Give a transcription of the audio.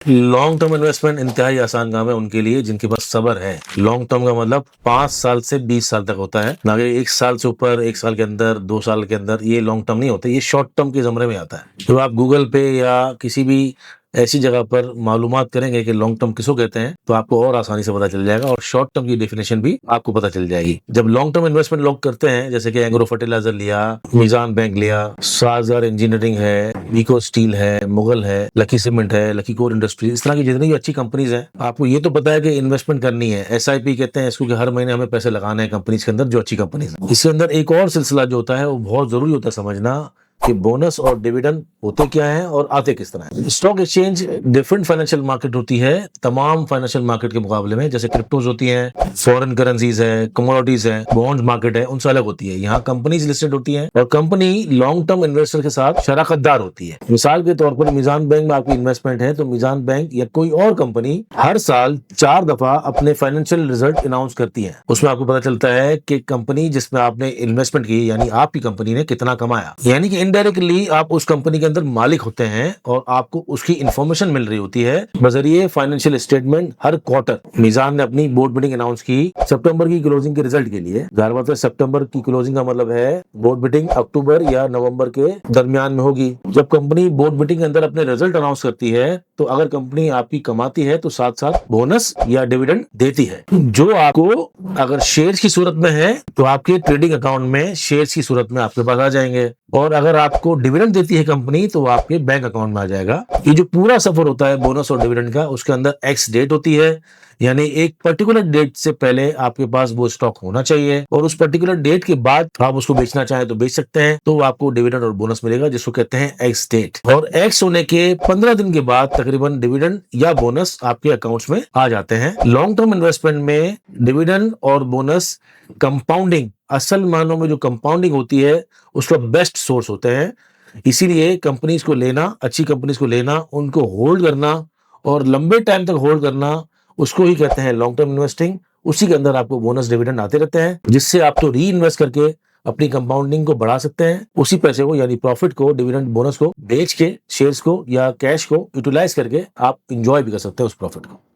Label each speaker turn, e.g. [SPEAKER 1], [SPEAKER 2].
[SPEAKER 1] Long term investment इंतहाई आसान काम है उनके लिए जिनके पास सब्र है। लॉन्ग टर्म का मतलब 5 साल से 20 साल तक होता है, ना कि 1 साल से ऊपर, 1 साल के अंदर, 2 साल के अंदर। ये लॉन्ग टर्म नहीं होता, ये शॉर्ट टर्म के जमरे में आता है। तो आप गूगल पे या किसी भी ऐसी जगह पर मालूमात करेंगे कि लॉन्ग टर्म किसको कहते हैं, तो आपको और आसानी से पता चल जाएगा और शॉर्ट टर्म की डेफिनेशन भी आपको पता चल जाएगी। जब लॉन्ग टर्म इन्वेस्टमेंट लोग करते हैं, जैसे कि एग्रो फर्टिलाइजर लिया, मीजान बैंक लिया, साजर इंजीनियरिंग है, बीको स्टील है, मुगल है, लकी सीमेंट है, लकी कोर इंडस्ट्री, इस तरह की जितनी भी अच्छी कंपनीज हैं, आपको ये तो पता है कि इन्वेस्टमेंट करनी है। SIP कहते हैं इसको, कि हर महीने हमें पैसे लगाने हैं कंपनीज के अंदर जो अच्छी कंपनीज है। इसके अंदर एक और सिलसिला जो होता है वो बहुत जरूरी होता है समझना, कि बोनस और डिविडेंड होते क्या हैं और आते किस तरह हैं। Stock exchange different financial market होती है तमाम फाइनेंशियल मार्केट के मुकाबले में। जैसे क्रिप्टोज होती हैं, फॉरेन करेंसीज है, कमोडिटीज है, बॉन्ड मार्केट है, उनसे अलग होती है। यहाँ कंपनीज लिस्टेड होती हैं और कंपनी लॉन्ग टर्म इन्वेस्टर के साथ शराकतदार होती है। मिसाल के तौर पर मीजान बैंक में आपकी इन्वेस्टमेंट है तो मीजान बैंक या कोई और कंपनी हर साल 4 दफा अपने फाइनेंशियल रिजल्ट अनाउंस करती है। उसमें आपको पता चलता है कि कंपनी जिसमें आपने इन्वेस्टमेंट की, यानी आपकी कंपनी ने कितना कमाया। यानी कि इनडायरेक्टली आप उस कंपनी के अंदर मालिक होते हैं और आपको उसकी इंफॉर्मेशन मिल रही होती है बजरिए फाइनेंशियल स्टेटमेंट। हर क्वार्टर मीजान ने अपनी बोर्ड मीटिंग अनाउंस की सितंबर की क्लोजिंग के रिजल्ट के लिए। जाहिर बात है सितंबर की क्लोजिंग का मतलब है बोर्ड मीटिंग अक्टूबर या नवंबर के दरमियान में होगी। जब कंपनी बोर्ड मीटिंग के अंदर अपने रिजल्ट अनाउंस करती है तो अगर कंपनी आपकी कमाती है तो साथ साथ बोनस या डिविडेंड देती है, जो आपको अगर शेयर्स की सूरत में है तो आपके ट्रेडिंग अकाउंट में शेयर्स की सूरत में आपके पास आ जाएंगे, और अगर आपको डिविडेंड देती है कंपनी तो आपके बैंक अकाउंट में आ जाएगा। ये जो पूरा सफर होता है बोनस और डिविडेंड का, उसके अंदर एक्स डेट होती है, यानी एक पर्टिकुलर डेट से पहले आपके पास वो स्टॉक होना चाहिए और उस पर्टिकुलर डेट के बाद आप उसको बेचना चाहें तो बेच सकते हैं, तो आपको डिविडेंड और बोनस मिलेगा, जिसको कहते हैं एक्स डेट। और एक्स होने के 15 दिन के बाद तकरीबन डिविडेंड या बोनस आपके अकाउंट्स में आ जाते हैं। लॉन्ग टर्म इन्वेस्टमेंट में डिविडेंड और बोनस कंपाउंडिंग, असल मानों में जो कंपाउंडिंग होती है उसका बेस्ट सोर्स होते हैं। इसीलिए कंपनीज को लेना, अच्छी कंपनीज को लेना, उनको होल्ड करना और लंबे टाइम तक होल्ड करना, उसको ही कहते हैं लॉन्ग टर्म इन्वेस्टिंग। उसी के अंदर आपको बोनस डिविडेंड आते रहते हैं, जिससे आप तो री इन्वेस्ट करके अपनी कंपाउंडिंग को बढ़ा सकते हैं। उसी पैसे को, यानी प्रॉफिट को, डिविडेंड बोनस को बेच के, शेयर्स को या कैश को यूटिलाइज करके आप इंजॉय भी कर सकते हैं उस प्रॉफिट को।